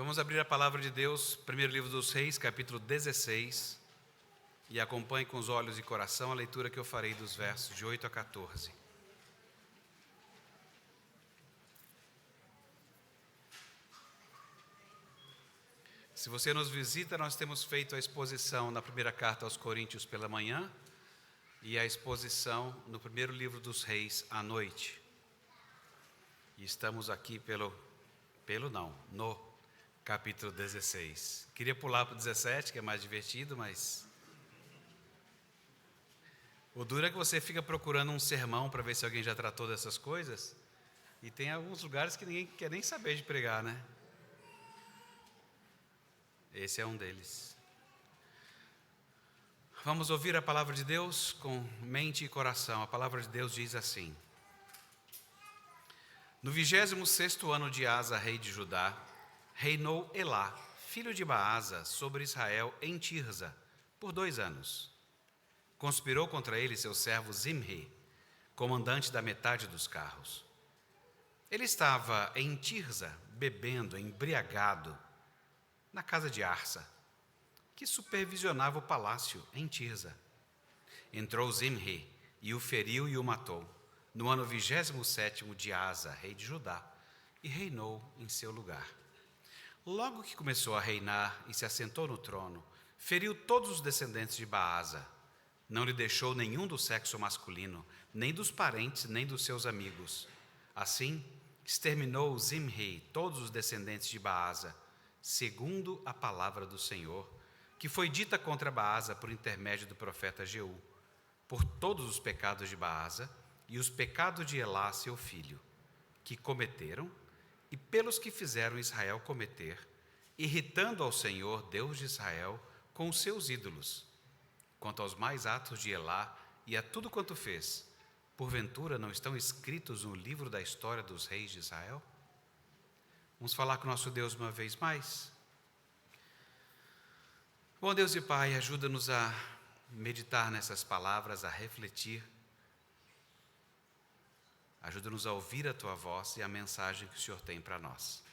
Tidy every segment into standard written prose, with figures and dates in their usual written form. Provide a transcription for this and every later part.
Vamos abrir a palavra de Deus, primeiro livro dos Reis, capítulo 16, e acompanhe com os olhos e coração a leitura que eu farei dos versos de 8 a 14. Se você nos visita, nós temos feito a exposição na primeira carta aos Coríntios pela manhã e a exposição no primeiro livro dos Reis à noite. E estamos aqui no capítulo 16. Queria pular para o 17, que é mais divertido, mas o duro é que você fica procurando um sermão para ver se alguém já tratou dessas coisas, e tem alguns lugares que ninguém quer nem saber de pregar, né? Esse é um deles. Vamos ouvir a palavra de Deus com mente e coração. A palavra de Deus diz assim: No 26º ano de Asa, rei de Judá, reinou Elá, filho de Baasa, sobre Israel em Tirza, por 2 anos. Conspirou contra ele seu servo Zimri, comandante da metade dos carros. Ele estava em Tirza, bebendo, embriagado, na casa de Arsa, que supervisionava o palácio em Tirza. Entrou Zimri e o feriu e o matou, no ano 27º de Asa, rei de Judá, e reinou em seu lugar. Logo que começou a reinar e se assentou no trono, feriu todos os descendentes de Baasa. Não lhe deixou nenhum do sexo masculino, nem dos parentes, nem dos seus amigos. Assim, exterminou Zimri todos os descendentes de Baasa, segundo a palavra do Senhor, que foi dita contra Baasa por intermédio do profeta Jeú, por todos os pecados de Baasa e os pecados de Elá, seu filho, que cometeram, e pelos que fizeram Israel cometer, irritando ao Senhor, Deus de Israel, com os seus ídolos. Quanto aos mais atos de Elá e a tudo quanto fez, porventura não estão escritos no livro da história dos reis de Israel? Vamos falar com o nosso Deus uma vez mais? Bom Deus e Pai, ajuda-nos a meditar nessas palavras, a refletir. Ajuda-nos a ouvir a Tua voz e a mensagem que o Senhor tem para nós.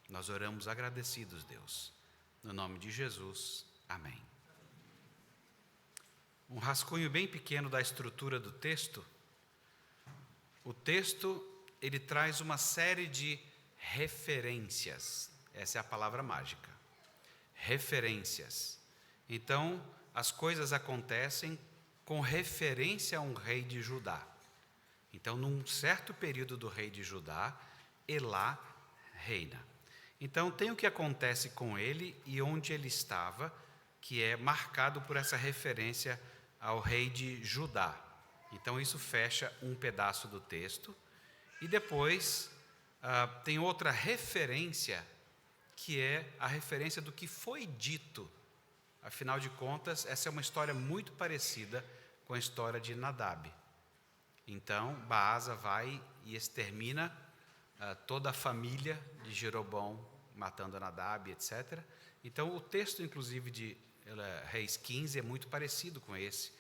Nós oramos agradecidos, Deus. No nome de Jesus, amém. Um rascunho bem pequeno da estrutura do texto. O texto, ele traz uma série de referências. Essa é a palavra mágica. Referências. Então, as coisas acontecem com referência a um rei de Judá. Então, num certo período do rei de Judá, Elá reina. Então, tem o que acontece com ele e onde ele estava, que é marcado por essa referência ao rei de Judá. Então, isso fecha um pedaço do texto. E depois, tem outra referência, que é a referência do que foi dito. Afinal de contas, essa é uma história muito parecida com a história de Nadab. Então, Baasa vai e extermina toda a família de Jeroboão, matando a Nadab, etc. Então, o texto, inclusive, de Reis 15 é muito parecido com esse,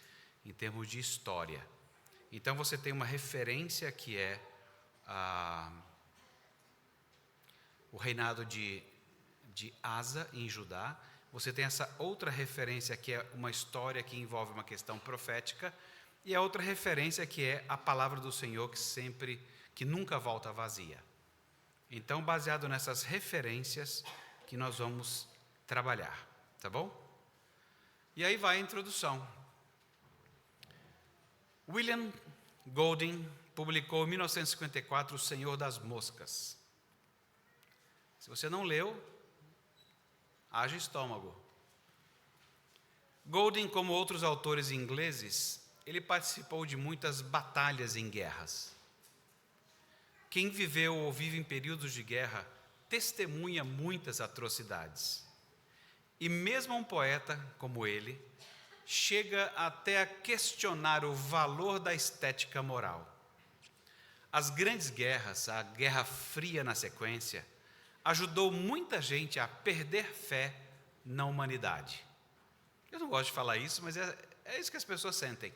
em termos de história. Então, você tem uma referência que é o reinado de Asa em Judá. Você tem essa outra referência que é uma história que envolve uma questão profética, e a outra referência que é a palavra do Senhor que nunca volta vazia. Então, baseado nessas referências que nós vamos trabalhar, tá bom? E aí vai a introdução. William Golding publicou em 1954 O Senhor das Moscas. Se você não leu, haja estômago. Golding, como outros autores ingleses, ele participou de muitas batalhas em guerras. Quem viveu ou vive em períodos de guerra testemunha muitas atrocidades. E mesmo um poeta como ele chega até a questionar o valor da estética moral. As grandes guerras, a Guerra Fria na sequência, ajudou muita gente a perder fé na humanidade. Eu não gosto de falar isso, mas é isso que as pessoas sentem.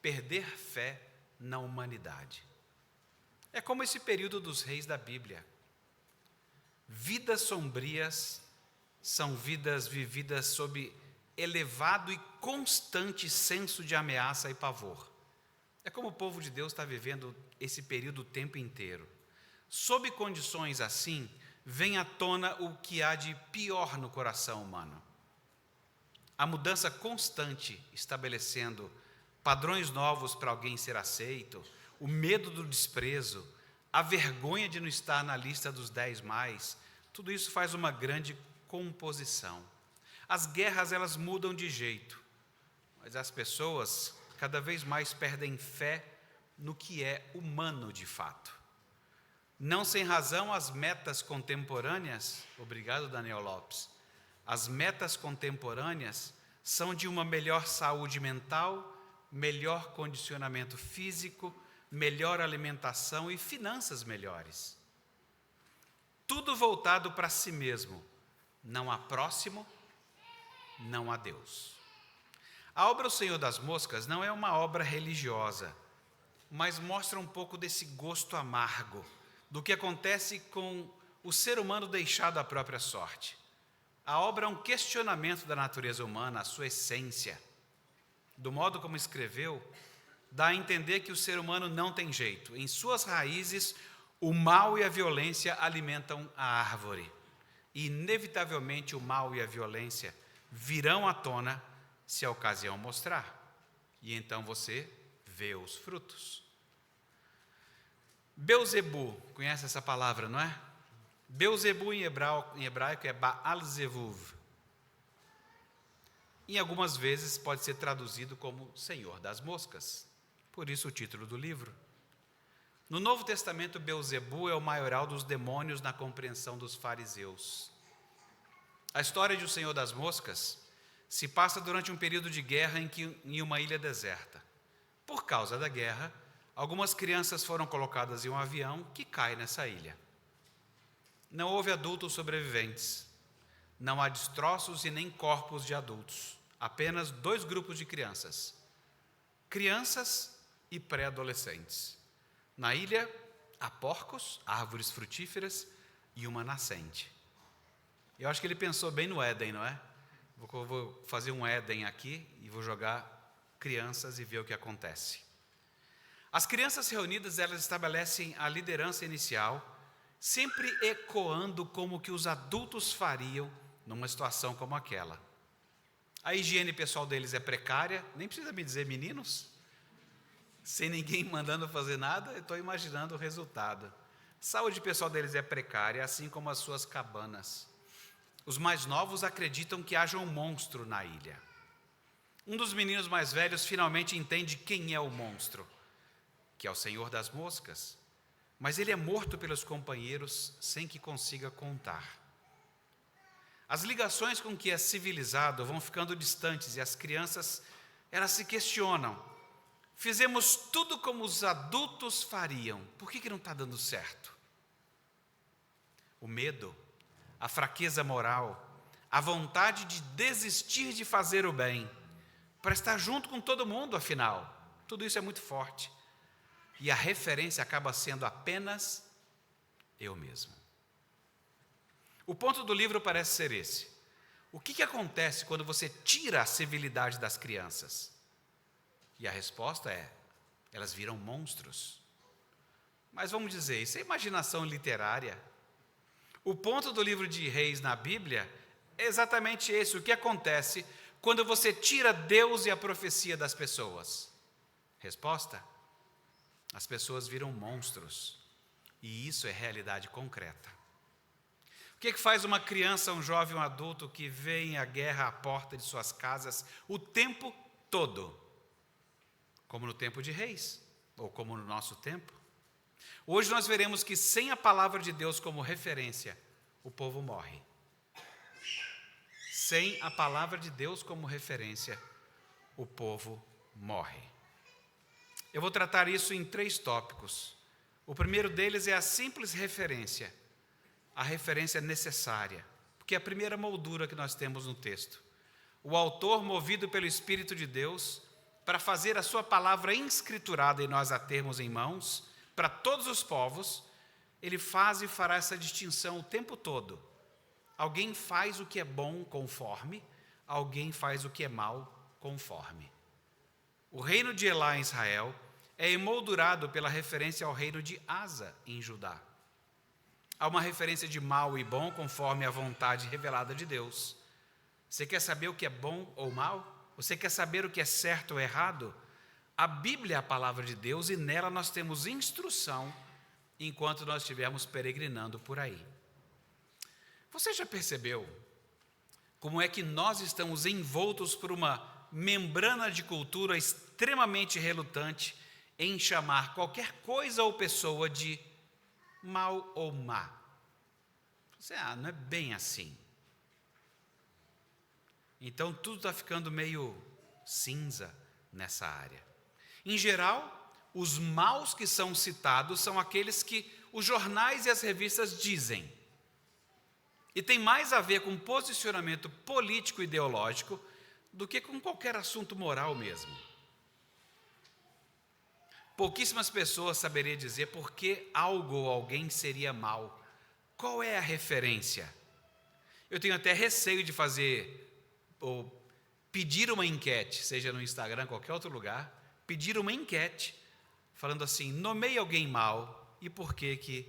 Perder fé na humanidade. É como esse período dos reis da Bíblia. Vidas sombrias são vidas vividas sob elevado e constante senso de ameaça e pavor. É como o povo de Deus está vivendo esse período o tempo inteiro. Sob condições assim, vem à tona o que há de pior no coração humano. A mudança constante estabelecendo padrões novos para alguém ser aceito, o medo do desprezo, a vergonha de não estar na lista dos 10 mais, tudo isso faz uma grande composição. As guerras, elas mudam de jeito, mas as pessoas cada vez mais perdem fé no que é humano de fato. Não sem razão, as metas contemporâneas, obrigado Daniel Lopes, as metas contemporâneas são de uma melhor saúde mental, melhor condicionamento físico, melhor alimentação e finanças melhores. Tudo voltado para si mesmo, não há próximo, não há Deus. A obra O Senhor das Moscas não é uma obra religiosa, mas mostra um pouco desse gosto amargo, do que acontece com o ser humano deixado à própria sorte. A obra é um questionamento da natureza humana, a sua essência. Do modo como escreveu, dá a entender que o ser humano não tem jeito. Em suas raízes, o mal e a violência alimentam a árvore. E, inevitavelmente, o mal e a violência virão à tona se a ocasião mostrar. E então você vê os frutos. Beuzebu, conhece essa palavra, não é? Beuzebu em hebraico é Baal-Zevuv. E algumas vezes pode ser traduzido como Senhor das Moscas. Por isso o título do livro. No Novo Testamento, Beuzebu é o maioral dos demônios na compreensão dos fariseus. A história de O Senhor das Moscas se passa durante um período de guerra em uma ilha deserta. Por causa da guerra, algumas crianças foram colocadas em um avião que cai nessa ilha. Não houve adultos sobreviventes. Não há destroços e nem corpos de adultos. Apenas 2 grupos de crianças. Crianças e pré-adolescentes. Na ilha, há porcos, árvores frutíferas e uma nascente. Eu acho que ele pensou bem no Éden, não é? Vou fazer um Éden aqui e vou jogar crianças e ver o que acontece. As crianças reunidas, elas estabelecem a liderança inicial, sempre ecoando como que os adultos fariam numa situação como aquela. A higiene pessoal deles é precária, nem precisa me dizer meninos, sem ninguém mandando fazer nada, eu estou imaginando o resultado. A saúde pessoal deles é precária, assim como as suas cabanas. Os mais novos acreditam que haja um monstro na ilha. Um dos meninos mais velhos finalmente entende quem é o monstro, que é o Senhor das Moscas, mas ele é morto pelos companheiros sem que consiga contar. As ligações com o que é civilizado vão ficando distantes e as crianças, elas se questionam. Fizemos tudo como os adultos fariam, por que não está dando certo? O medo, a fraqueza moral, a vontade de desistir de fazer o bem, para estar junto com todo mundo, afinal, tudo isso é muito forte. E a referência acaba sendo apenas eu mesmo. O ponto do livro parece ser esse. O que acontece quando você tira a civilidade das crianças? E a resposta é, elas viram monstros. Mas vamos dizer, isso é imaginação literária. O ponto do livro de Reis na Bíblia é exatamente esse. O que acontece quando você tira Deus e a profecia das pessoas? Resposta? As pessoas viram monstros. E isso é realidade concreta. O que faz uma criança, um jovem, um adulto que vê a guerra à porta de suas casas o tempo todo? Como no tempo de Reis, ou como no nosso tempo. Hoje nós veremos que sem a palavra de Deus como referência, o povo morre. Sem a palavra de Deus como referência, o povo morre. Eu vou tratar isso em 3 tópicos. O primeiro deles é a simples referência, a referência necessária, porque é a primeira moldura que nós temos no texto. O autor, movido pelo Espírito de Deus, para fazer a sua palavra inscriturada e nós a termos em mãos, para todos os povos, ele faz e fará essa distinção o tempo todo Alguém faz o que é bom conforme, alguém faz o que é mal conforme. O reino de Elá em Israel é emoldurado pela referência ao reino de Asa em Judá. Há uma referência de mal e bom conforme a vontade revelada de Deus. Você quer saber o que é bom ou mal? Você quer saber o que é certo ou errado? A Bíblia é a palavra de Deus e nela nós temos instrução enquanto nós estivermos peregrinando por aí. Você já percebeu como é que nós estamos envoltos por uma membrana de cultura extremamente relutante em chamar qualquer coisa ou pessoa de mal ou má? Você, não é bem assim. Então tudo está ficando meio cinza nessa área. Em geral, os maus que são citados são aqueles que os jornais e as revistas dizem. E tem mais a ver com posicionamento político e ideológico do que com qualquer assunto moral mesmo. Pouquíssimas pessoas saberiam dizer por que algo ou alguém seria mal. Qual é a referência? Eu tenho até receio de fazer ou pedir uma enquete, seja no Instagram, qualquer outro lugar, pedir uma enquete, falando assim, nomeie alguém mal e por que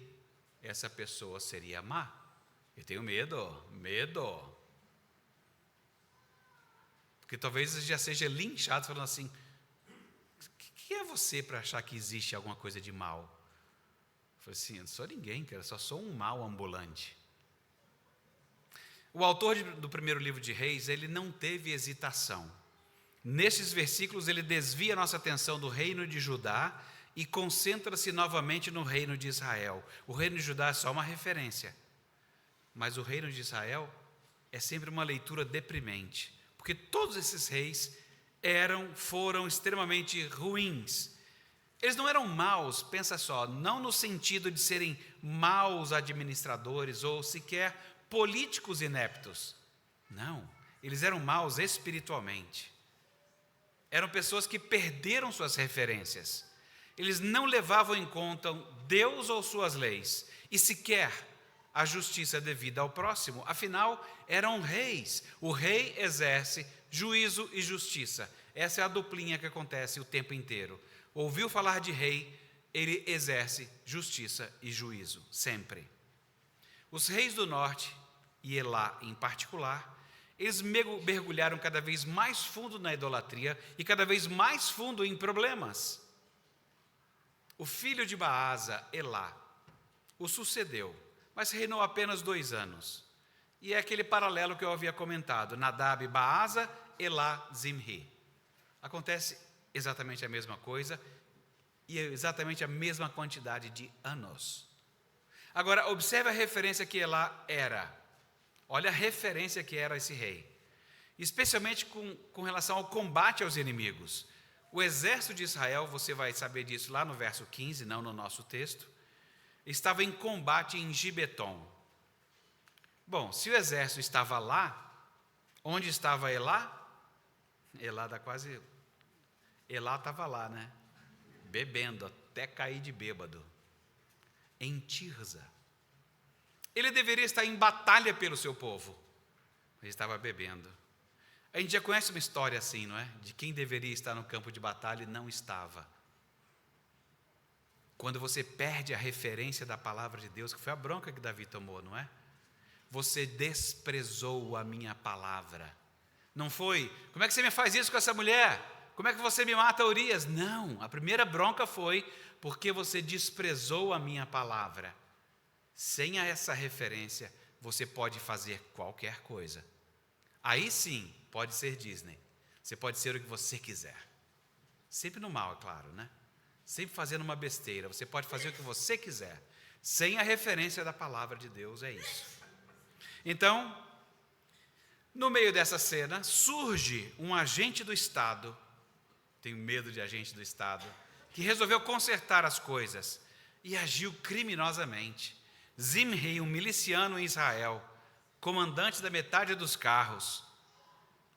essa pessoa seria má. Eu tenho medo. Porque talvez já seja linchado falando assim, quem é você para achar que existe alguma coisa de mal? Eu falei assim, eu não sou ninguém, cara, só sou um mal ambulante. O autor do primeiro livro de Reis, ele não teve hesitação. Nesses versículos, ele desvia nossa atenção do reino de Judá e concentra-se novamente no reino de Israel. O reino de Judá é só uma referência, mas o reino de Israel é sempre uma leitura deprimente, porque todos esses reis foram extremamente ruins. Eles não eram maus, pensa só, não no sentido de serem maus administradores ou sequer políticos ineptos. Não, eles eram maus espiritualmente. Eram pessoas que perderam suas referências. Eles não levavam em conta Deus ou suas leis, e sequer a justiça devida ao próximo. Afinal, eram reis. O rei exerce juízo e justiça. Essa é a duplinha que acontece o tempo inteiro. Ouviu falar de rei, ele exerce justiça e juízo, sempre. Os reis do norte, e Elá em particular, eles mergulharam cada vez mais fundo na idolatria e cada vez mais fundo em problemas. O filho de Baasa, Elá, o sucedeu, mas reinou apenas 2 anos. E é aquele paralelo que eu havia comentado, Nadab, Baasa, Elá, Zimri. Acontece exatamente a mesma coisa e exatamente a mesma quantidade de anos. Agora, observe a referência que Elá era. Olha a referência que era esse rei. Especialmente com relação ao combate aos inimigos. O exército de Israel, você vai saber disso lá no verso 15, não no nosso texto, estava em combate em Gibeton. Bom, se o exército estava lá, onde estava Elá? Elá estava lá, né? Bebendo, até cair de bêbado. Em Tirza. Ele deveria estar em batalha pelo seu povo, mas estava bebendo. A gente já conhece uma história assim, não é? De quem deveria estar no campo de batalha e não estava. Quando você perde a referência da palavra de Deus, que foi a bronca que Davi tomou, não é? Você desprezou a minha palavra. Não foi, como é que você me faz isso com essa mulher? Como é que você me mata, Urias? Não, a primeira bronca foi porque você desprezou a minha palavra. Sem essa referência, você pode fazer qualquer coisa. Aí sim, pode ser Disney. Você pode ser o que você quiser. Sempre no mal, é claro, né? Sempre fazendo uma besteira. Você pode fazer o que você quiser. Sem a referência da palavra de Deus, é isso. Então, no meio dessa cena, surge um agente do Estado, tenho medo de agente do Estado, que resolveu consertar as coisas e agiu criminosamente. Zimri, um miliciano em Israel, comandante da metade dos carros,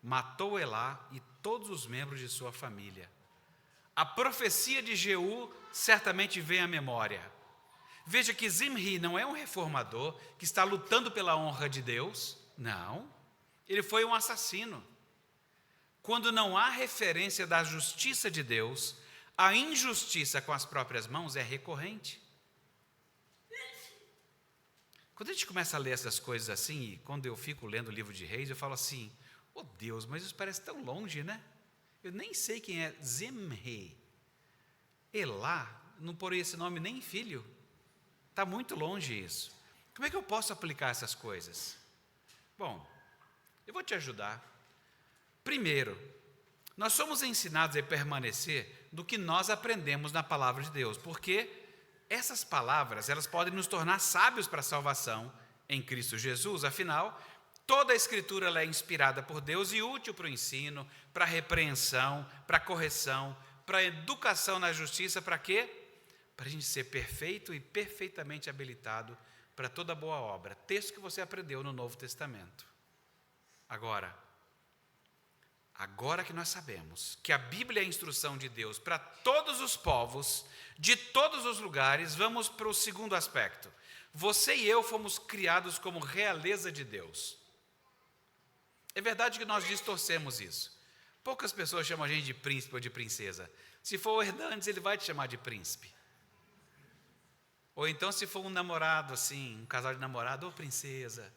matou Elá e todos os membros de sua família. A profecia de Jeú certamente vem à memória. Veja que Zimri não é um reformador que está lutando pela honra de Deus. Não. Ele foi um assassino. Quando não há referência da justiça de Deus, a injustiça com as próprias mãos é recorrente. Quando a gente começa a ler essas coisas assim, e quando eu fico lendo o livro de Reis, eu falo assim, oh Deus, mas isso parece tão longe, né? Eu nem sei quem é Zimri. Elá, não porei esse nome nem filho. Está muito longe isso. Como é que eu posso aplicar essas coisas? Bom, eu vou te ajudar. Primeiro, nós somos ensinados a permanecer do que nós aprendemos na palavra de Deus, porque essas palavras, elas podem nos tornar sábios para a salvação em Cristo Jesus. Afinal, toda a Escritura ela é inspirada por Deus e útil para o ensino, para a repreensão, para a correção, para a educação na justiça, para quê? Para a gente ser perfeito e perfeitamente habilitado para toda boa obra. Texto que você aprendeu no Novo Testamento. Agora que nós sabemos que a Bíblia é a instrução de Deus para todos os povos, de todos os lugares, vamos para o segundo aspecto. Você e eu fomos criados como realeza de Deus. É verdade que nós distorcemos isso. Poucas pessoas chamam a gente de príncipe ou de princesa. Se for o Hernandes, ele vai te chamar de príncipe. Ou então se for um namorado assim, um casal de namorado, ou princesa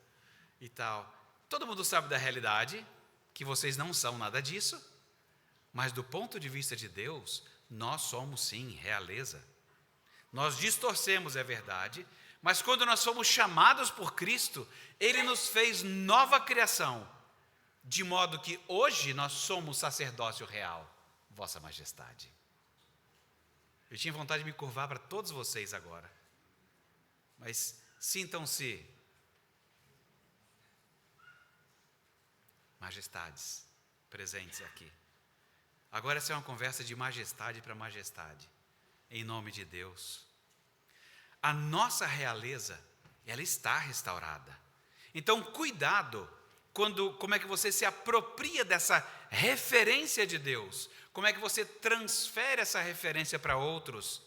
e tal. Todo mundo sabe da realidade, que vocês não são nada disso, mas do ponto de vista de Deus, nós somos sim realeza. Nós distorcemos, é verdade, mas quando nós fomos chamados por Cristo, Ele nos fez nova criação, de modo que hoje nós somos sacerdócio real, Vossa Majestade. Eu tinha vontade de me curvar para todos vocês agora, mas sintam-se majestades presentes aqui. Agora essa é uma conversa de majestade para majestade, em nome de Deus. A nossa realeza, ela está restaurada. Então, cuidado como é que você se apropria dessa referência de Deus, como é que você transfere essa referência para outros,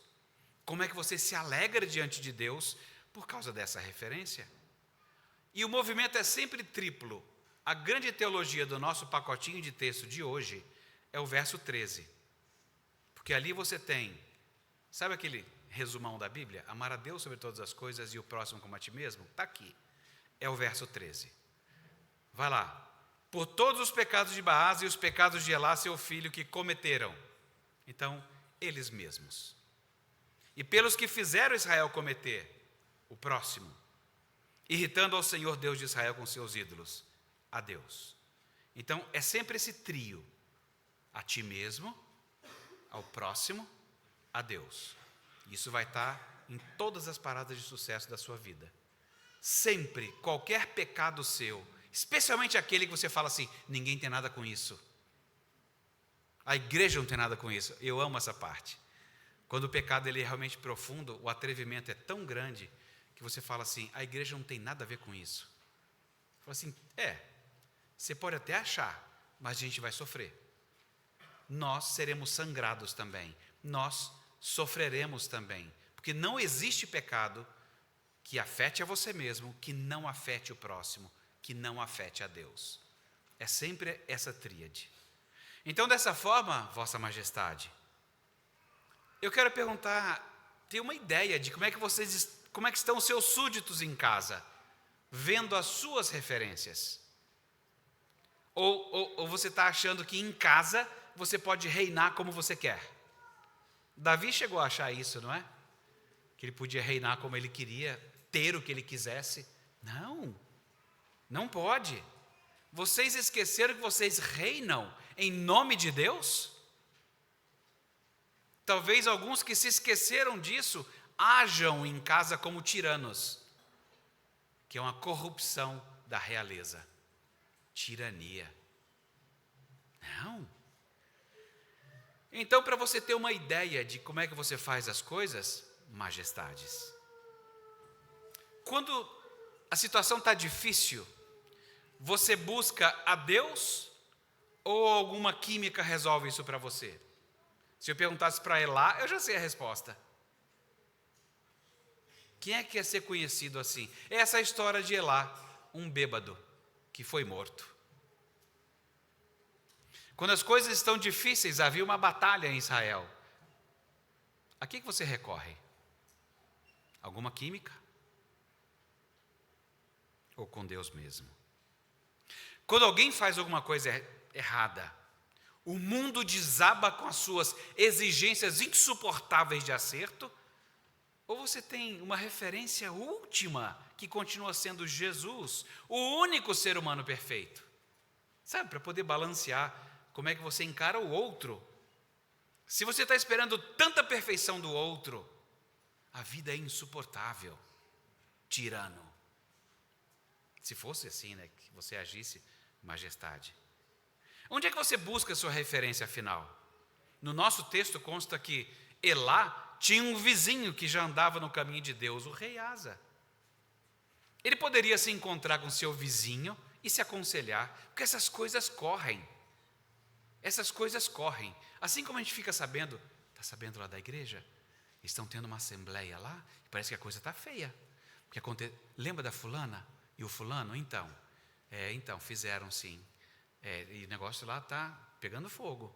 como é que você se alegra diante de Deus por causa dessa referência. E o movimento é sempre triplo. A grande teologia do nosso pacotinho de texto de hoje é o verso 13. Porque ali você tem, sabe aquele resumão da Bíblia? Amar a Deus sobre todas as coisas e o próximo como a ti mesmo? Está aqui. É o verso 13. Vai lá. Por todos os pecados de Baasa e os pecados de Elá, seu filho, que cometeram. Então, eles mesmos. E pelos que fizeram Israel cometer, o próximo, irritando ao Senhor Deus de Israel com seus ídolos, a Deus. Então, é sempre esse trio, a ti mesmo, ao próximo, a Deus. Isso vai estar em todas as paradas de sucesso da sua vida. Sempre, qualquer pecado seu, especialmente aquele que você fala assim, ninguém tem nada com isso. A igreja não tem nada com isso. Eu amo essa parte. Quando o pecado ele é realmente profundo, o atrevimento é tão grande que você fala assim, a igreja não tem nada a ver com isso. Fala assim, você pode até achar, mas a gente vai sofrer. Nós seremos sangrados também. Nós sofreremos também. Porque não existe pecado que afete a você mesmo, que não afete o próximo, que não afete a Deus. É sempre essa tríade. Então, dessa forma, Vossa Majestade, eu quero perguntar, ter uma ideia de como é que estão os seus súditos em casa, vendo as suas referências. Ou você está achando que em casa você pode reinar como você quer. Davi chegou a achar isso, não é? Que ele podia reinar como ele queria, ter o que ele quisesse. Não, não pode. Vocês esqueceram que vocês reinam em nome de Deus? Talvez alguns que se esqueceram disso hajam em casa como tiranos, que é uma corrupção da realeza. Tirania. Não. Então, para você ter uma ideia de como é que você faz as coisas, majestades. Quando a situação está difícil, você busca a Deus ou alguma química resolve isso para você? Se eu perguntasse para Elá, eu já sei a resposta. Quem é que quer ser conhecido assim? Essa é a história de Elá, um bêbado que foi morto. Quando as coisas estão difíceis, havia uma batalha em Israel. A que você recorre? Alguma química? Ou com Deus mesmo? Quando alguém faz alguma coisa errada, o mundo desaba com as suas exigências insuportáveis de acerto, ou você tem uma referência última que continua sendo Jesus, o único ser humano perfeito? Sabe, para poder balancear como é que você encara o outro. Se você está esperando tanta perfeição do outro, a vida é insuportável, tirano. Se fosse assim, né, que você agisse majestade. Onde é que você busca a sua referência final? No nosso texto consta que Elá tinha um vizinho que já andava no caminho de Deus, o rei Asa. Ele poderia se encontrar com seu vizinho e se aconselhar, porque essas coisas correm. Essas coisas correm. Assim como a gente fica sabendo, está sabendo lá da igreja? Estão tendo uma assembleia lá, e parece que a coisa está feia. Lembra da fulana e o fulano? Então, fizeram sim. E o negócio lá está pegando fogo.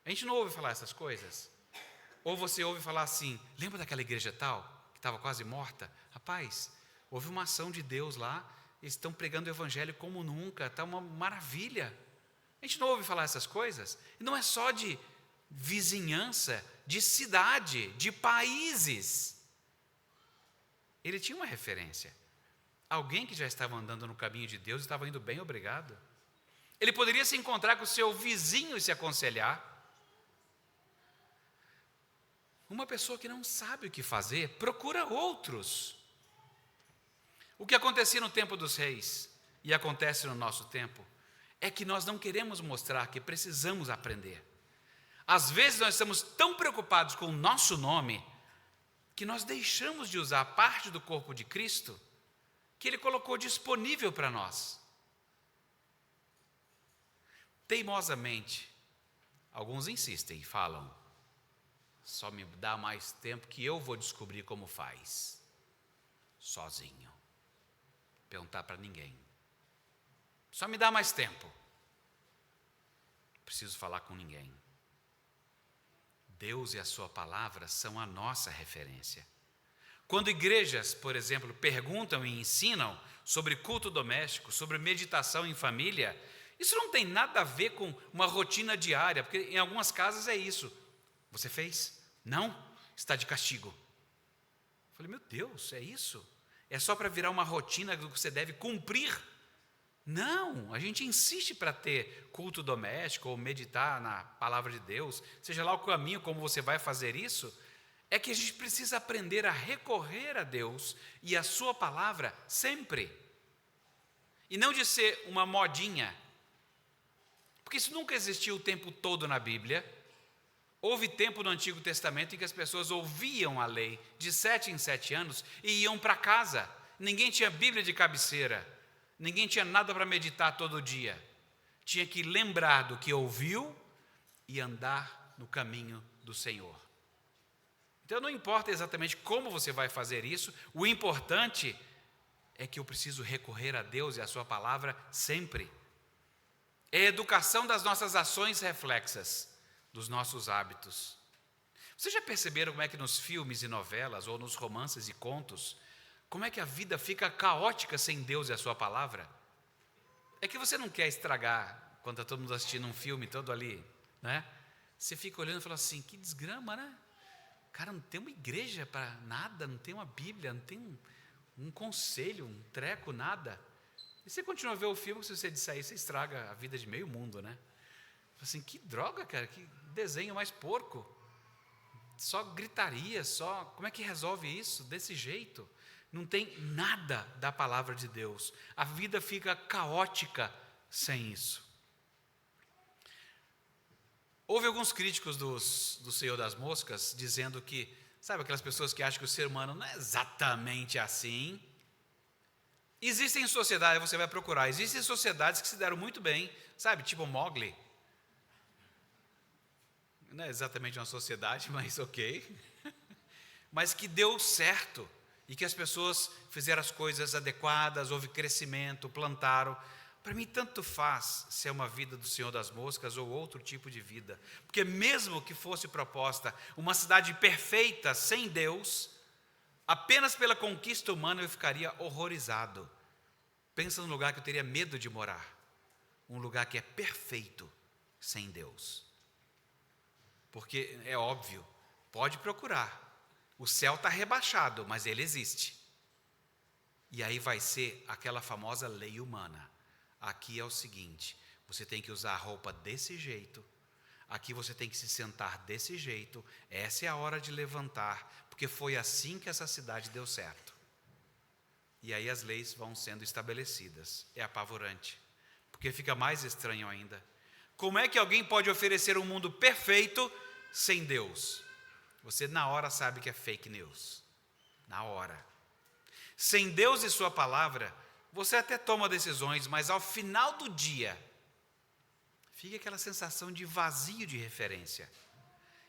A gente não ouve falar essas coisas. Ou você ouve falar assim, lembra daquela igreja tal, que estava quase morta? Rapaz, houve uma ação de Deus lá, eles estão pregando o evangelho como nunca, está uma maravilha. A gente não ouve falar essas coisas? E não é só de vizinhança, de cidade, de países. Ele tinha uma referência. Alguém que já estava andando no caminho de Deus, estava indo bem, obrigado. Ele poderia se encontrar com o seu vizinho e se aconselhar. Uma pessoa que não sabe o que fazer, procura outros. O que acontecia no tempo dos reis, e acontece no nosso tempo, é que nós não queremos mostrar que precisamos aprender. Às vezes nós estamos tão preocupados com o nosso nome, que nós deixamos de usar parte do corpo de Cristo, que Ele colocou disponível para nós. Teimosamente, alguns insistem e falam, só me dá mais tempo que eu vou descobrir como faz, sozinho, perguntar para ninguém. Só me dá mais tempo, preciso falar com ninguém. Deus e a sua palavra são a nossa referência. Quando igrejas, por exemplo, perguntam e ensinam sobre culto doméstico, sobre meditação em família, isso não tem nada a ver com uma rotina diária, porque em algumas casas é isso. Você fez? Não? Está de castigo. Eu falei, meu Deus, é isso? É só para virar uma rotina do que você deve cumprir? Não, a gente insiste para ter culto doméstico ou meditar na palavra de Deus, seja lá o caminho como você vai fazer isso, é que a gente precisa aprender a recorrer a Deus e a sua palavra sempre. E não de ser uma modinha, porque isso nunca existiu o tempo todo na Bíblia. Houve tempo no Antigo Testamento em que as pessoas ouviam a lei de 7 em 7 anos e iam para casa. Ninguém tinha Bíblia de cabeceira. Ninguém tinha nada para meditar todo dia. Tinha que lembrar do que ouviu e andar no caminho do Senhor. Então não importa exatamente como você vai fazer isso, o importante é que eu preciso recorrer a Deus e a sua palavra sempre. É a educação das nossas ações reflexas, dos nossos hábitos. Vocês já perceberam como é que nos filmes e novelas, ou nos romances e contos, como é que a vida fica caótica sem Deus e a sua palavra? É que você não quer estragar, quando está todo mundo assistindo um filme, todo ali, né? Você fica olhando e fala assim, que desgrama, né? Cara, não tem uma igreja para nada, não tem uma Bíblia, não tem um conselho, um treco, nada. E você continua a ver o filme, se você disser isso, você estraga a vida de meio mundo, né? Assim, que droga, cara, que desenho mais porco. Só gritaria, só... Como é que resolve isso desse jeito? Não tem nada da palavra de Deus. A vida fica caótica sem isso. Houve alguns críticos do Senhor das Moscas dizendo que, sabe aquelas pessoas que acham que o ser humano não é exatamente assim? Existem sociedades, você vai procurar, existem sociedades que se deram muito bem, sabe, tipo Mowgli. Não é exatamente uma sociedade, mas ok. Mas que deu certo, e que as pessoas fizeram as coisas adequadas, houve crescimento, plantaram. Para mim, tanto faz se é uma vida do Senhor das Moscas ou outro tipo de vida. Porque mesmo que fosse proposta uma cidade perfeita sem Deus, apenas pela conquista humana eu ficaria horrorizado. Pensa num lugar que eu teria medo de morar. Um lugar que é perfeito sem Deus. Porque é óbvio, pode procurar. O céu está rebaixado, mas ele existe. E aí vai ser aquela famosa lei humana. Aqui é o seguinte, você tem que usar a roupa desse jeito, aqui você tem que se sentar desse jeito, essa é a hora de levantar, porque foi assim que essa cidade deu certo. E aí as leis vão sendo estabelecidas. É apavorante, porque fica mais estranho ainda. Como é que alguém pode oferecer um mundo perfeito sem Deus? Você na hora sabe que é fake news. Na hora. Sem Deus e sua palavra, você até toma decisões, mas ao final do dia, fica aquela sensação de vazio de referência.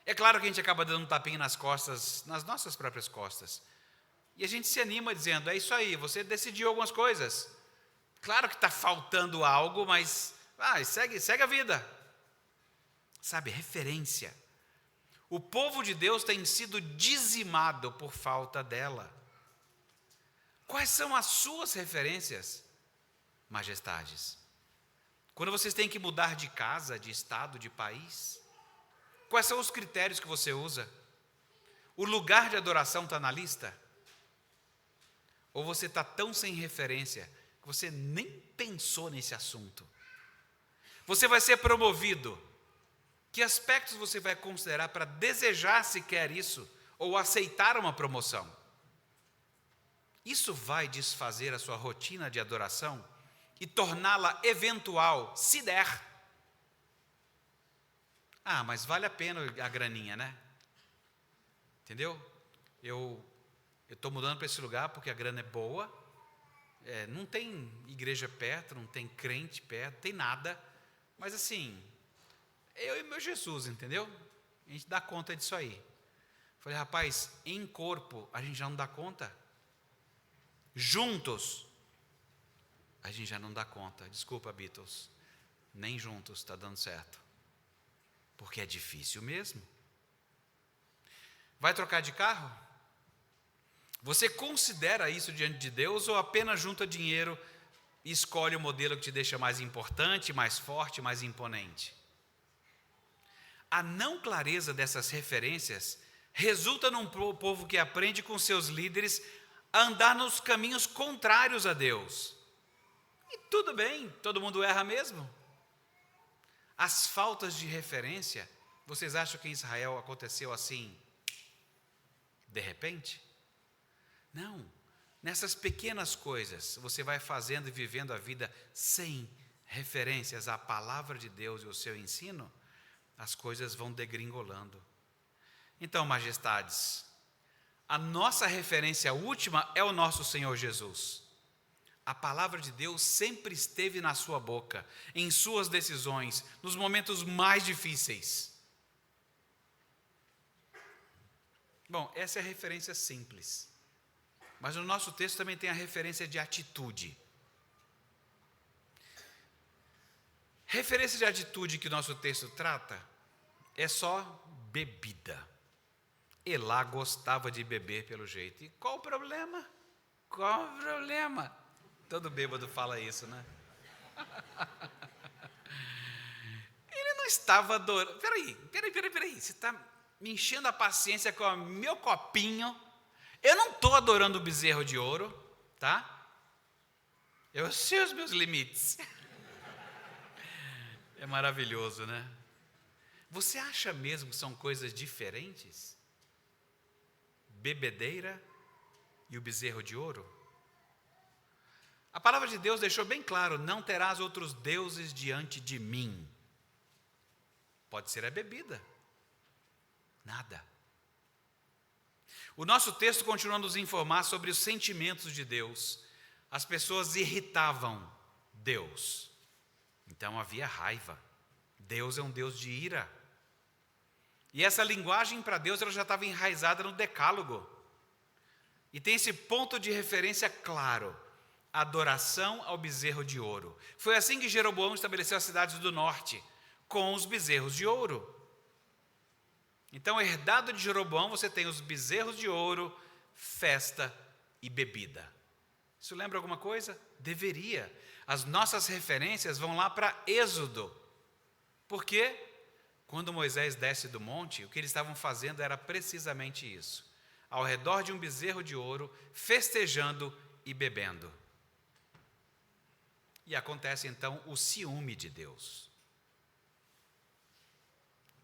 É claro que a gente acaba dando um tapinha nas costas, nas nossas próprias costas. E a gente se anima dizendo, é isso aí, você decidiu algumas coisas. Claro que está faltando algo, mas segue a vida. Sabe, referência. O povo de Deus tem sido dizimado por falta dela. Quais são as suas referências, majestades? Quando vocês têm que mudar de casa, de estado, de país, quais são os critérios que você usa? O lugar de adoração está na lista? Ou você está tão sem referência que você nem pensou nesse assunto? Você vai ser promovido. Que aspectos você vai considerar para desejar sequer isso ou aceitar uma promoção? Isso vai desfazer a sua rotina de adoração e torná-la eventual, se der. Mas vale a pena a graninha, né? Entendeu? Eu estou mudando para esse lugar porque a grana é boa. Não tem igreja perto, não tem crente perto, não tem nada. Mas assim, eu e meu Jesus, entendeu? A gente dá conta disso aí. Falei, rapaz, em corpo a gente já não dá conta. Juntos, a gente já não dá conta. Desculpa, Beatles, nem juntos está dando certo. Porque é difícil mesmo. Vai trocar de carro? Você considera isso diante de Deus ou apenas junta dinheiro e escolhe o modelo que te deixa mais importante, mais forte, mais imponente? A não clareza dessas referências resulta num povo que aprende com seus líderes a andar nos caminhos contrários a Deus. E tudo bem, todo mundo erra mesmo. As faltas de referência, vocês acham que em Israel aconteceu assim, de repente? Não, nessas pequenas coisas, você vai fazendo e vivendo a vida sem referências à palavra de Deus e ao seu ensino, as coisas vão degringolando. Então, majestades, a nossa referência última é o nosso Senhor Jesus. A palavra de Deus sempre esteve na sua boca, em suas decisões, nos momentos mais difíceis. Bom, essa é a referência simples. Mas no nosso texto também tem a referência de atitude. Referência de atitude que o nosso texto trata é só bebida. Elá gostava de beber pelo jeito. E qual o problema? Qual o problema? Todo bêbado fala isso, né? Ele não estava adorando. Peraí. Você está me enchendo a paciência com o meu copinho. Eu não estou adorando o bezerro de ouro, tá? Eu sei os meus limites. É maravilhoso, né? Você acha mesmo que são coisas diferentes? Bebedeira e o bezerro de ouro? A palavra de Deus deixou bem claro, não terás outros deuses diante de mim. Pode ser a bebida. Nada. O nosso texto continua a nos informar sobre os sentimentos de Deus. As pessoas irritavam Deus. Então havia raiva. Deus é um Deus de ira. E essa linguagem para Deus ela já estava enraizada no decálogo. E tem esse ponto de referência claro: adoração ao bezerro de ouro. Foi assim que Jeroboão estabeleceu as cidades do norte, com os bezerros de ouro. Então, herdado de Jeroboão, você tem os bezerros de ouro, festa e bebida. Isso lembra alguma coisa? Deveria. As nossas referências vão lá para Êxodo. Por quê? Quando Moisés desce do monte, o que eles estavam fazendo era precisamente isso. Ao redor de um bezerro de ouro, festejando e bebendo. E acontece então o ciúme de Deus,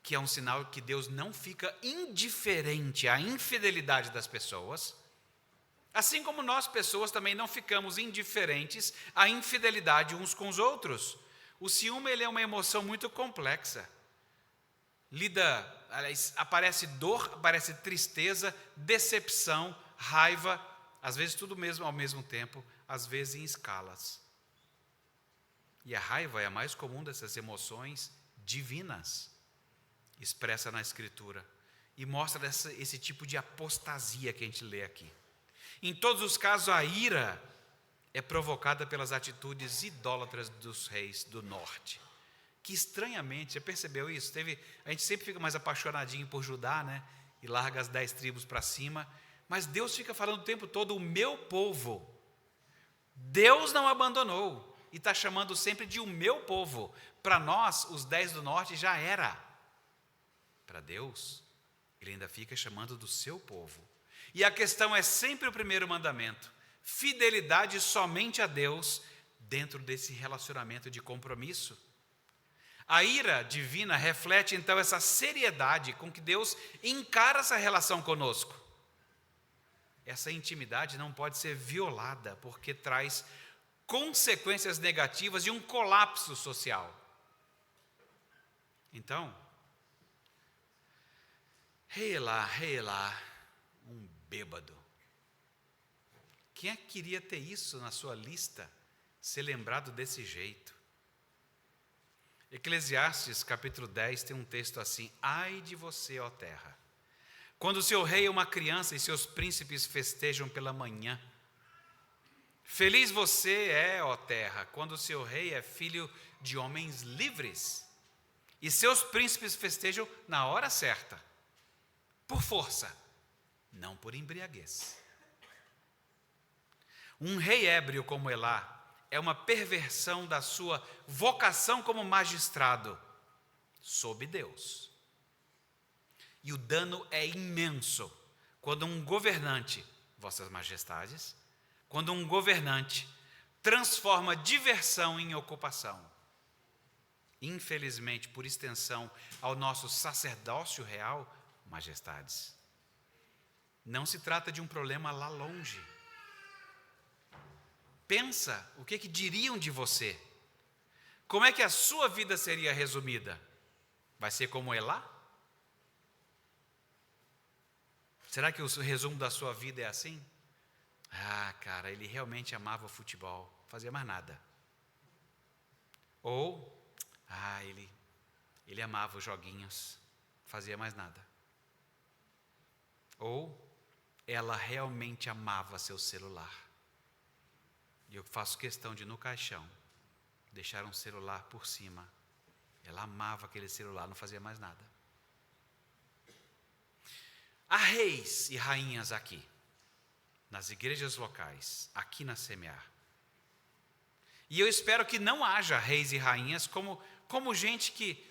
que é um sinal que Deus não fica indiferente à infidelidade das pessoas, assim como nós pessoas também não ficamos indiferentes à infidelidade uns com os outros. O ciúme, ele é uma emoção muito complexa. Aparece dor, aparece tristeza, decepção, raiva, às vezes tudo mesmo ao mesmo tempo, às vezes em escalas. E a raiva é a mais comum dessas emoções divinas, expressa na Escritura, e mostra esse tipo de apostasia que a gente lê aqui. Em todos os casos, a ira é provocada pelas atitudes idólatras dos reis do norte, que estranhamente, você percebeu isso? A gente sempre fica mais apaixonadinho por Judá, né? E larga as 10 tribos para cima, mas Deus fica falando o tempo todo: o meu povo. Deus não abandonou, e está chamando sempre de o meu povo. Para nós, os 10 do norte já era. Para Deus, Ele ainda fica chamando do seu povo. E a questão é sempre o primeiro mandamento: fidelidade somente a Deus dentro desse relacionamento de compromisso. A ira divina reflete então essa seriedade com que Deus encara essa relação conosco. Essa intimidade não pode ser violada, porque traz consequências negativas e um colapso social. Então, rei lá, um bêbado. Quem é que queria ter isso na sua lista, ser lembrado desse jeito? Eclesiastes capítulo 10 tem um texto assim: ai de você, ó terra, quando seu rei é uma criança e seus príncipes festejam pela manhã. Feliz você é, ó terra, quando seu rei é filho de homens livres e seus príncipes festejam na hora certa, por força, não por embriaguez. Um rei ébrio como Elá é uma perversão da sua vocação como magistrado sob Deus. E o dano é imenso quando um governante, vossas majestades, quando um governante transforma diversão em ocupação. Infelizmente, por extensão ao nosso sacerdócio real, majestades, não se trata de um problema lá longe. Pensa o que diriam de você. Como é que a sua vida seria resumida? Vai ser como Elá? Será que o resumo da sua vida é assim? Ah, cara, ele realmente amava o futebol, não fazia mais nada. Ou, ele amava os joguinhos, não fazia mais nada. Ou, ela realmente amava seu celular. E eu faço questão de, no caixão, deixar um celular por cima. Ela amava aquele celular, não fazia mais nada. Há reis e rainhas aqui, nas igrejas locais, aqui na Semear. E eu espero que não haja reis e rainhas como gente que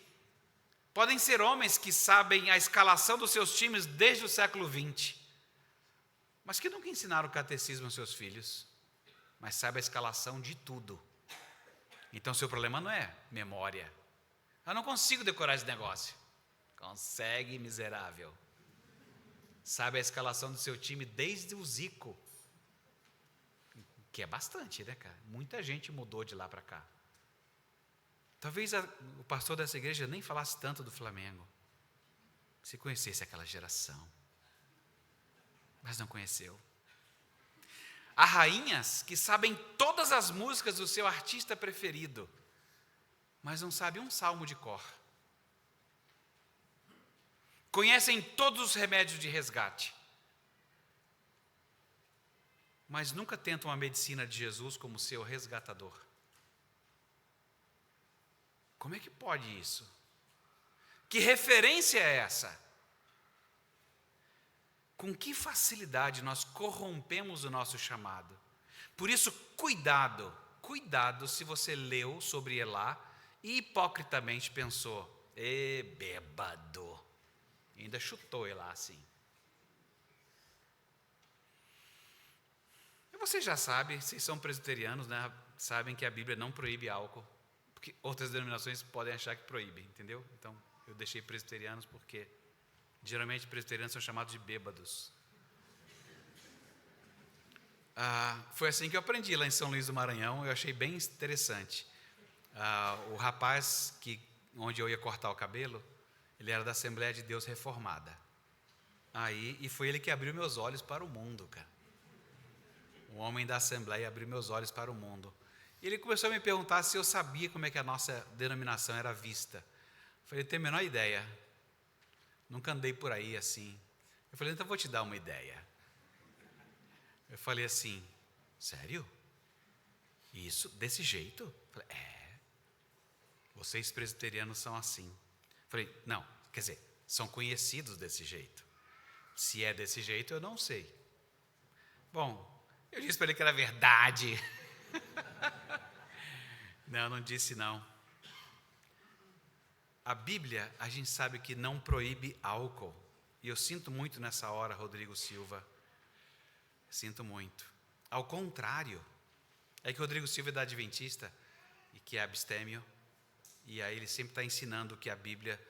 podem ser homens que sabem a escalação dos seus times desde o século XX, mas que nunca ensinaram o catecismo aos seus filhos, mas sabe a escalação de tudo. Então, seu problema não é memória. Eu não consigo decorar esse negócio. Consegue, miserável. Sabe a escalação do seu time desde o Zico. Que é bastante, né, cara? Muita gente mudou de lá para cá. Talvez o pastor dessa igreja nem falasse tanto do Flamengo, se conhecesse aquela geração. Mas não conheceu. Há rainhas que sabem todas as músicas do seu artista preferido, mas não sabem um salmo de cor. Conhecem todos os remédios de resgate, mas nunca tentam a medicina de Jesus como seu resgatador. Como é que pode isso? Que referência é essa? Com que facilidade nós corrompemos o nosso chamado. Por isso, cuidado se você leu sobre Elá e hipocritamente pensou, bêbado. E ainda chutou Elá assim. E vocês já sabem, vocês são presbiterianos, né? Sabem que a Bíblia não proíbe álcool. Porque outras denominações podem achar que proíbem, entendeu? Então, eu deixei presbiterianos porque geralmente presbiterianos são chamados de bêbados. Foi assim que eu aprendi lá em São Luís do Maranhão, eu achei bem interessante. O rapaz onde eu ia cortar o cabelo, ele era da Assembleia de Deus Reformada. E foi ele que abriu meus olhos para o mundo, cara. Um homem da Assembleia abriu meus olhos para o mundo. E ele começou a me perguntar se eu sabia como é que a nossa denominação era vista. Eu falei, eu tenho a menor ideia. Nunca andei por aí assim. Eu falei, então eu vou te dar uma ideia. Eu falei assim, sério? Isso, desse jeito? Eu falei, vocês presbiterianos são assim. Eu falei, não, quer dizer, são conhecidos desse jeito. Se é desse jeito, eu não sei. Bom, eu disse para ele que era verdade. Não disse não. A Bíblia, a gente sabe que não proíbe álcool. E eu sinto muito nessa hora, Rodrigo Silva. Sinto muito. Ao contrário, é que o Rodrigo Silva é da Adventista, e que é abstêmio, e aí ele sempre está ensinando que a Bíblia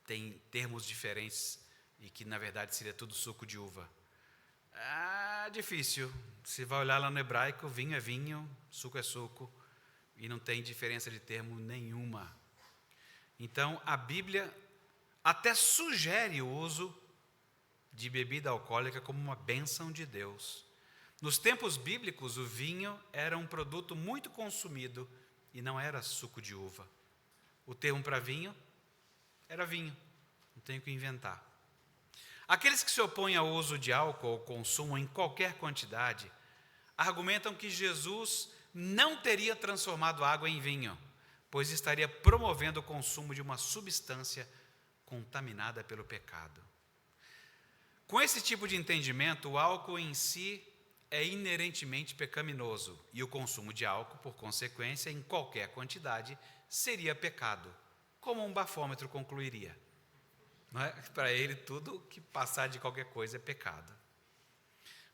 tem termos diferentes, e que na verdade seria tudo suco de uva. Difícil. Você vai olhar lá no hebraico, vinho é vinho, suco é suco, e não tem diferença de termo nenhuma. Então, a Bíblia até sugere o uso de bebida alcoólica como uma bênção de Deus. Nos tempos bíblicos, o vinho era um produto muito consumido e não era suco de uva. O termo para vinho era vinho, não tenho que inventar. Aqueles que se opõem ao uso de álcool ou consumo em qualquer quantidade, argumentam que Jesus não teria transformado água em vinho, pois estaria promovendo o consumo de uma substância contaminada pelo pecado. Com esse tipo de entendimento, o álcool em si é inerentemente pecaminoso, e o consumo de álcool, por consequência, em qualquer quantidade, seria pecado, como um bafômetro concluiria. Não é? Para ele, tudo que passar de qualquer coisa é pecado.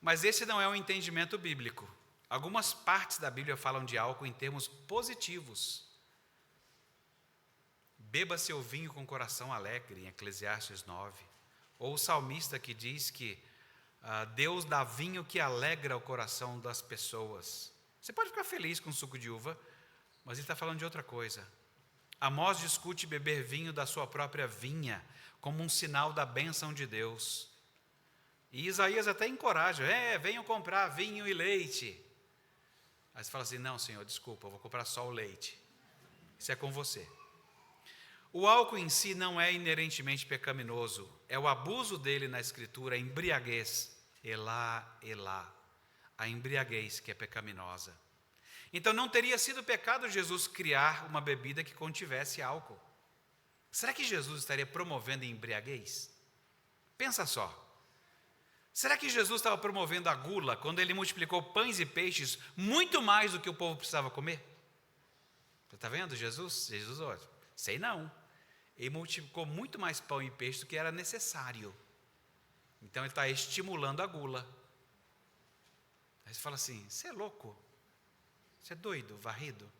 Mas esse não é o entendimento bíblico. Algumas partes da Bíblia falam de álcool em termos positivos. Beba seu vinho com coração alegre, em Eclesiastes 9. Ou o salmista que diz que Deus dá vinho que alegra o coração das pessoas. Você pode ficar feliz com suco de uva, mas ele está falando de outra coisa. Amós discute beber vinho da sua própria vinha, como um sinal da bênção de Deus. E Isaías até encoraja, venham comprar vinho e leite. Aí você fala assim, não Senhor, desculpa, eu vou comprar só o leite. Isso é com você. O álcool em si não é inerentemente pecaminoso, é o abuso dele na Escritura, a embriaguez, Elá, Elá, a embriaguez que é pecaminosa. Então não teria sido pecado Jesus criar uma bebida que contivesse álcool. Será que Jesus estaria promovendo a embriaguez? Pensa só. Será que Jesus estava promovendo a gula quando ele multiplicou pães e peixes muito mais do que o povo precisava comer? Você está vendo Jesus? Jesus, olha, sei não. Ele multiplicou muito mais pão e peixe do que era necessário. Então ele está estimulando a gula. Aí você fala assim, você é louco? Você é doido, varrido?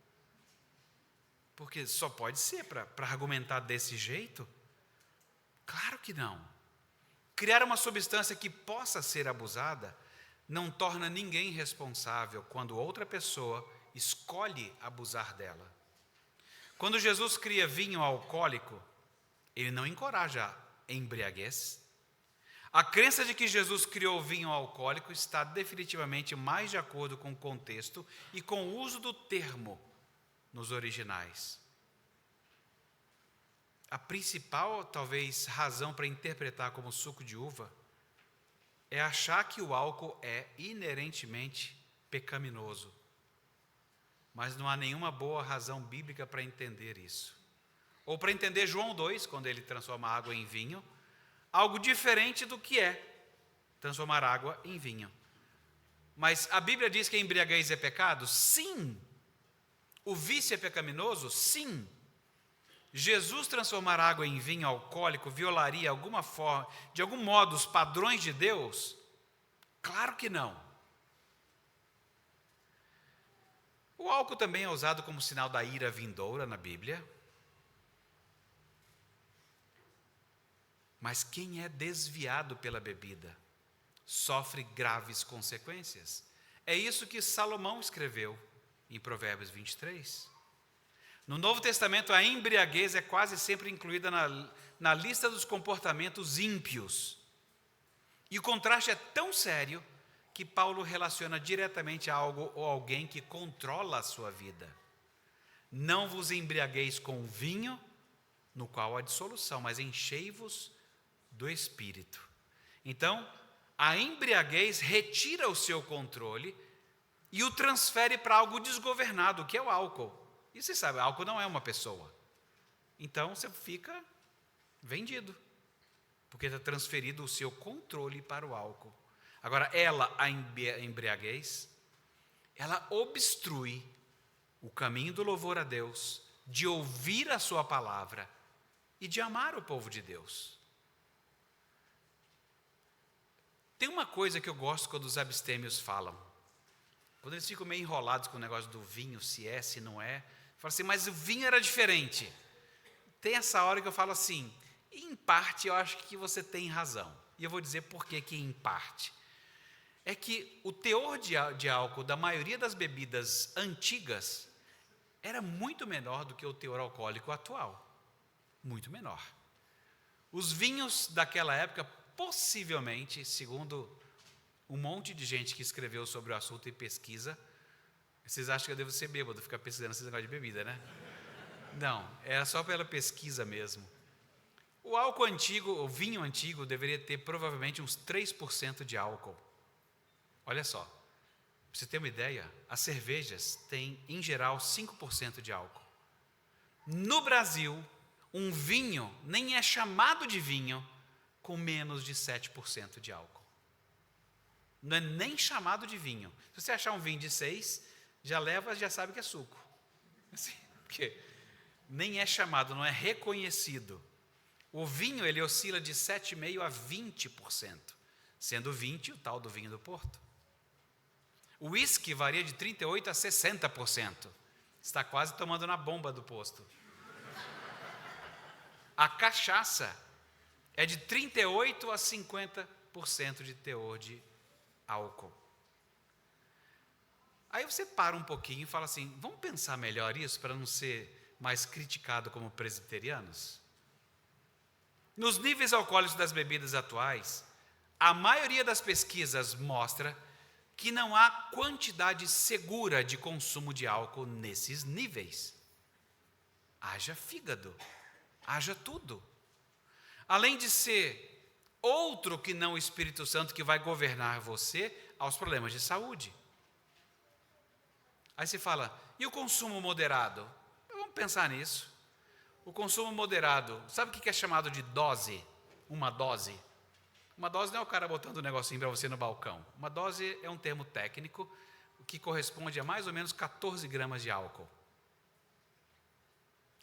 Porque só pode ser para argumentar desse jeito? Claro que não. Criar uma substância que possa ser abusada não torna ninguém responsável quando outra pessoa escolhe abusar dela. Quando Jesus cria vinho alcoólico, ele não encoraja a embriaguez. A crença de que Jesus criou vinho alcoólico está definitivamente mais de acordo com o contexto e com o uso do termo nos originais. A principal, talvez, razão para interpretar como suco de uva é achar que o álcool é inerentemente pecaminoso. Mas não há nenhuma boa razão bíblica para entender isso. Ou para entender João 2, quando ele transforma água em vinho, algo diferente do que é transformar água em vinho. Mas a Bíblia diz que a embriaguez é pecado? Sim. O vício é pecaminoso? Sim. Jesus transformar água em vinho alcoólico violaria de algum modo os padrões de Deus? Claro que não. O álcool também é usado como sinal da ira vindoura na Bíblia. Mas quem é desviado pela bebida sofre graves consequências. É isso que Salomão escreveu em Provérbios 23. No Novo Testamento, a embriaguez é quase sempre incluída na lista dos comportamentos ímpios. E o contraste é tão sério que Paulo relaciona diretamente a algo ou alguém que controla a sua vida. Não vos embriagueis com vinho, no qual há dissolução, mas enchei-vos do Espírito. Então, a embriaguez retira o seu controle e o transfere para algo desgovernado, que é o álcool. E você sabe, álcool não é uma pessoa. Então, você fica vendido, porque está transferido o seu controle para o álcool. Agora, a embriaguez, ela obstrui o caminho do louvor a Deus, de ouvir a sua palavra e de amar o povo de Deus. Tem uma coisa que eu gosto quando os abstêmios falam. Quando eles ficam meio enrolados com o negócio do vinho, se é, se não é. Fala assim, mas o vinho era diferente. Tem essa hora que eu falo assim, em parte eu acho que você tem razão. E eu vou dizer por que em parte. É que o teor de álcool da maioria das bebidas antigas era muito menor do que o teor alcoólico atual. Muito menor. Os vinhos daquela época, possivelmente, segundo um monte de gente que escreveu sobre o assunto e pesquisa, vocês acham que eu devo ser bêbado, ficar pesquisando esse negócio de bebida, né? Não, era só pela pesquisa mesmo. O álcool antigo, o vinho antigo, deveria ter provavelmente uns 3% de álcool. Olha só, para você ter uma ideia, as cervejas têm, em geral, 5% de álcool. No Brasil, um vinho nem é chamado de vinho com menos de 7% de álcool. Não é nem chamado de vinho. Se você achar um vinho de 6, já sabe que é suco. Assim, porque nem é chamado, não é reconhecido. O vinho, ele oscila de 7,5% a 20%, sendo 20% o tal do vinho do Porto. O uísque varia de 38% a 60%. Está quase tomando na bomba do posto. A cachaça é de 38% a 50% de teor de álcool. Aí você para um pouquinho e fala assim, vamos pensar melhor isso para não ser mais criticado como presbiterianos? Nos níveis alcoólicos das bebidas atuais, a maioria das pesquisas mostra que não há quantidade segura de consumo de álcool nesses níveis. Haja fígado, haja tudo. Além de ser outro que não o Espírito Santo que vai governar você aos problemas de saúde. Aí você fala, e o consumo moderado? Vamos pensar nisso. O consumo moderado, sabe o que é chamado de dose? Uma dose. Uma dose não é o cara botando um negocinho para você no balcão. Uma dose é um termo técnico que corresponde a mais ou menos 14 gramas de álcool.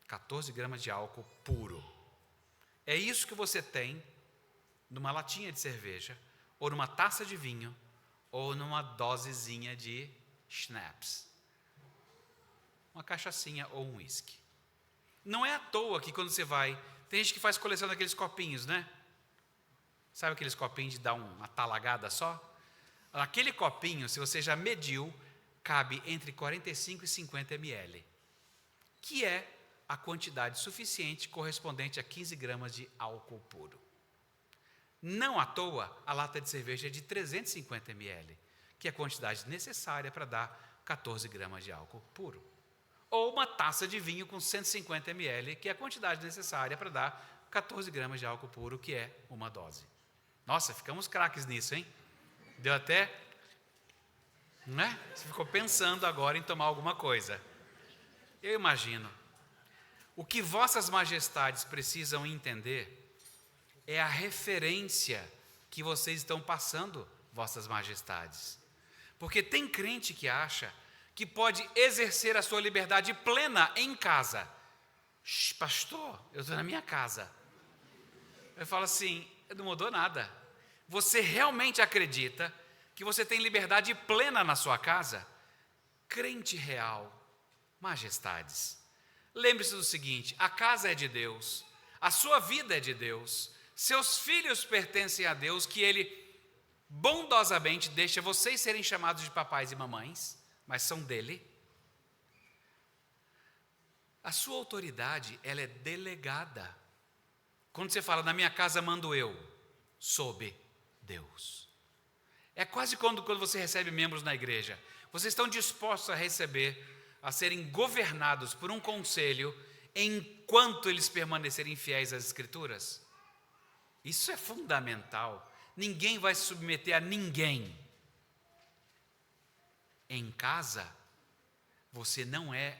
14 gramas de álcool puro. É isso que você tem numa latinha de cerveja, ou numa taça de vinho, ou numa dosezinha de schnapps. Uma cachaçinha ou um uísque. Não é à toa que quando você vai, tem gente que faz coleção daqueles copinhos, né? Sabe aqueles copinhos de dar uma talagada só? Aquele copinho, se você já mediu, cabe entre 45 e 50 ml, que é a quantidade suficiente correspondente a 15 gramas de álcool puro. Não à toa, a lata de cerveja é de 350 ml, que é a quantidade necessária para dar 14 gramas de álcool puro. Ou uma taça de vinho com 150 ml, que é a quantidade necessária para dar 14 gramas de álcool puro, que é uma dose. Nossa, ficamos craques nisso, hein? Deu até, né? Você ficou pensando agora em tomar alguma coisa. Eu imagino. O que vossas majestades precisam entender é a referência que vocês estão passando, vossas majestades. Porque tem crente que acha que pode exercer a sua liberdade plena em casa. Pastor, eu estou na minha casa. Eu falo assim, não mudou nada. Você realmente acredita que você tem liberdade plena na sua casa? Crente real, majestades. Lembre-se do seguinte, a casa é de Deus, a sua vida é de Deus, seus filhos pertencem a Deus, que Ele bondosamente deixa vocês serem chamados de papais e mamães, mas são dele. A sua autoridade, ela é delegada. Quando você fala, na minha casa mando eu, sob Deus. É quase quando você recebe membros na igreja. Vocês estão dispostos a receber, a serem governados por um conselho, enquanto eles permanecerem fiéis às Escrituras? Isso é fundamental. Ninguém vai se submeter a ninguém. Em casa, você não é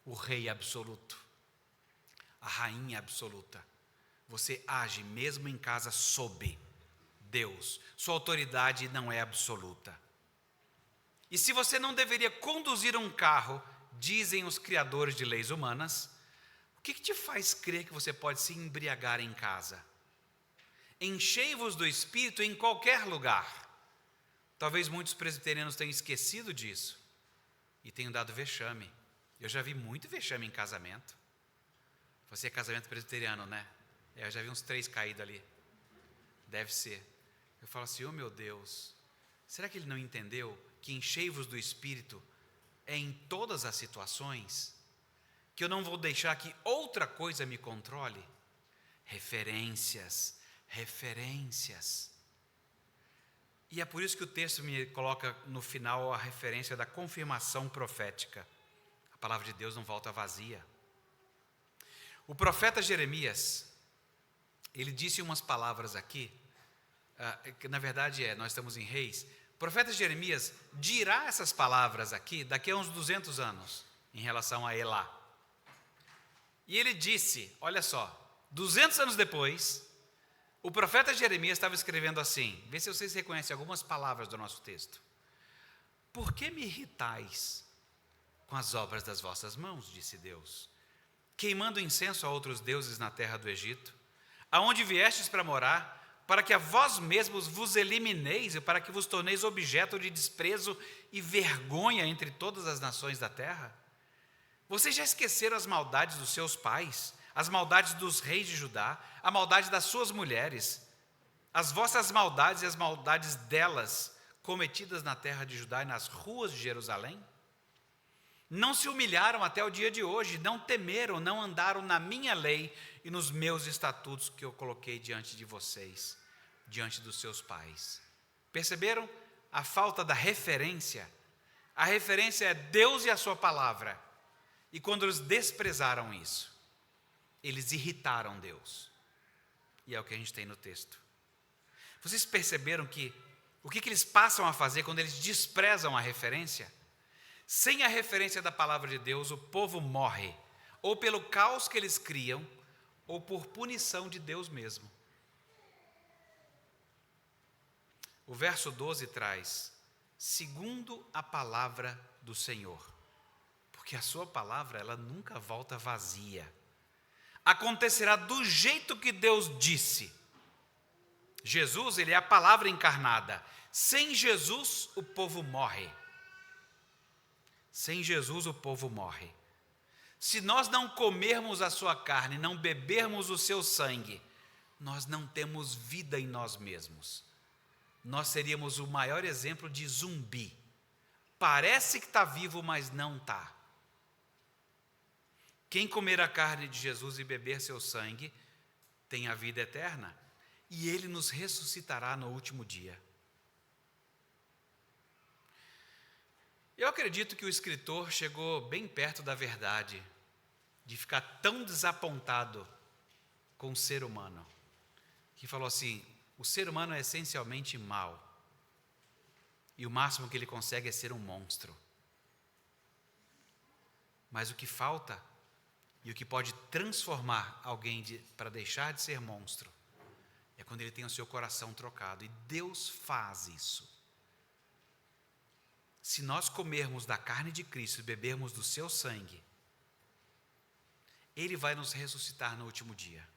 o rei absoluto, a rainha absoluta. Você age mesmo em casa sob Deus. Sua autoridade não é absoluta. E se você não deveria conduzir um carro, dizem os criadores de leis humanas, o que te faz crer que você pode se embriagar em casa? Enchei-vos do Espírito em qualquer lugar. Talvez muitos presbiterianos tenham esquecido disso e tenham dado vexame. Eu já vi muito vexame em casamento. Você é casamento presbiteriano, né? Eu já vi uns 3 caídos ali. Deve ser. Eu falo assim, oh meu Deus, será que ele não entendeu que enchei-vos do Espírito é em todas as situações? Que eu não vou deixar que outra coisa me controle? Referências. E é por isso que o texto me coloca no final a referência da confirmação profética. A palavra de Deus não volta vazia. O profeta Jeremias, ele disse umas palavras aqui, que na verdade nós estamos em Reis. O profeta Jeremias dirá essas palavras aqui daqui a uns 200 anos, em relação a Elá. E ele disse, olha só, 200 anos depois, o profeta Jeremias estava escrevendo assim, vê se vocês reconhecem algumas palavras do nosso texto. Por que me irritais com as obras das vossas mãos, disse Deus, queimando incenso a outros deuses na terra do Egito, aonde viestes para morar, para que a vós mesmos vos elimineis e para que vos torneis objeto de desprezo e vergonha entre todas as nações da terra? Vocês já esqueceram as maldades dos seus pais, as maldades dos reis de Judá, a maldade das suas mulheres, as vossas maldades e as maldades delas, cometidas na terra de Judá e nas ruas de Jerusalém? Não se humilharam até o dia de hoje, não temeram, não andaram na minha lei e nos meus estatutos que eu coloquei diante de vocês, diante dos seus pais. Perceberam a falta da referência? A referência é Deus e a sua palavra. E quando eles desprezaram isso, eles irritaram Deus. E é o que a gente tem no texto. Vocês perceberam que o que eles passam a fazer quando eles desprezam a referência? Sem a referência da palavra de Deus, o povo morre, ou pelo caos que eles criam, ou por punição de Deus mesmo. O verso 12 traz, segundo a palavra do Senhor, porque a sua palavra, ela nunca volta vazia. Acontecerá do jeito que Deus disse. Jesus, ele é a palavra encarnada. Sem Jesus, o povo morre. Sem Jesus, o povo morre. Se nós não comermos a sua carne, não bebermos o seu sangue, nós não temos vida em nós mesmos. Nós seríamos o maior exemplo de zumbi. Parece que está vivo, mas não está. Quem comer a carne de Jesus e beber seu sangue, tem a vida eterna, e ele nos ressuscitará no último dia. Eu acredito que o escritor chegou bem perto da verdade, de ficar tão desapontado com o ser humano, que falou assim, O ser humano é essencialmente mau. E o máximo que ele consegue é ser um monstro. Mas o que falta, e o que pode transformar alguém para deixar de ser monstro, é quando ele tem o seu coração trocado. E Deus faz isso. Se nós comermos da carne de Cristo e bebermos do seu sangue, Ele vai nos ressuscitar no último dia.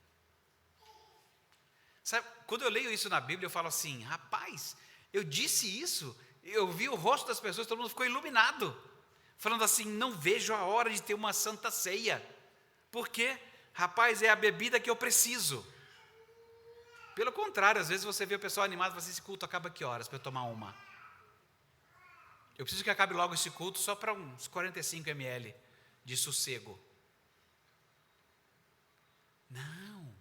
Sabe, quando eu leio isso na Bíblia, eu falo assim, rapaz, eu disse isso, eu vi o rosto das pessoas, todo mundo ficou iluminado, falando assim, não vejo a hora de ter uma santa ceia, porque, rapaz, é a bebida que eu preciso. Pelo contrário, às vezes você vê o pessoal animado e fala assim, esse culto acaba que horas para eu tomar uma? Eu preciso que acabe logo esse culto só para uns 45 ml de sossego. Não.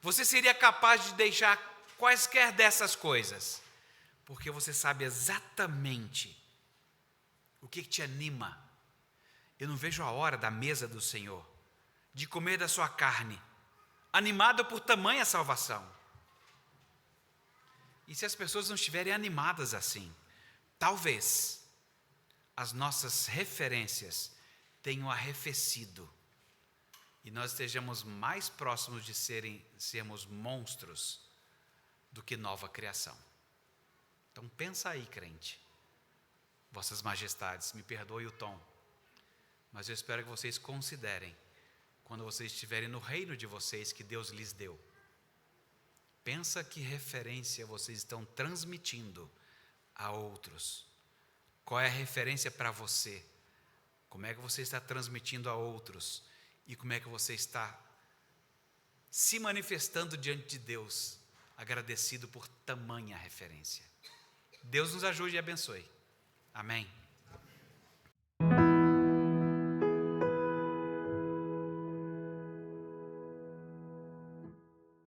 Você seria capaz de deixar quaisquer dessas coisas, porque você sabe exatamente o que te anima. Eu não vejo a hora da mesa do Senhor, de comer da sua carne, animado por tamanha salvação. E se as pessoas não estiverem animadas assim, talvez as nossas referências tenham arrefecido e nós estejamos mais próximos de sermos monstros do que nova criação. Então pensa aí, crente. Vossas majestades, me perdoe o tom, mas eu espero que vocês considerem, quando vocês estiverem no reino de vocês que Deus lhes deu, pensa que referência vocês estão transmitindo a outros. Qual é a referência para você? Como é que você está transmitindo a outros? E como é que você está se manifestando diante de Deus, agradecido por tamanha referência? Deus nos ajude e abençoe. Amém.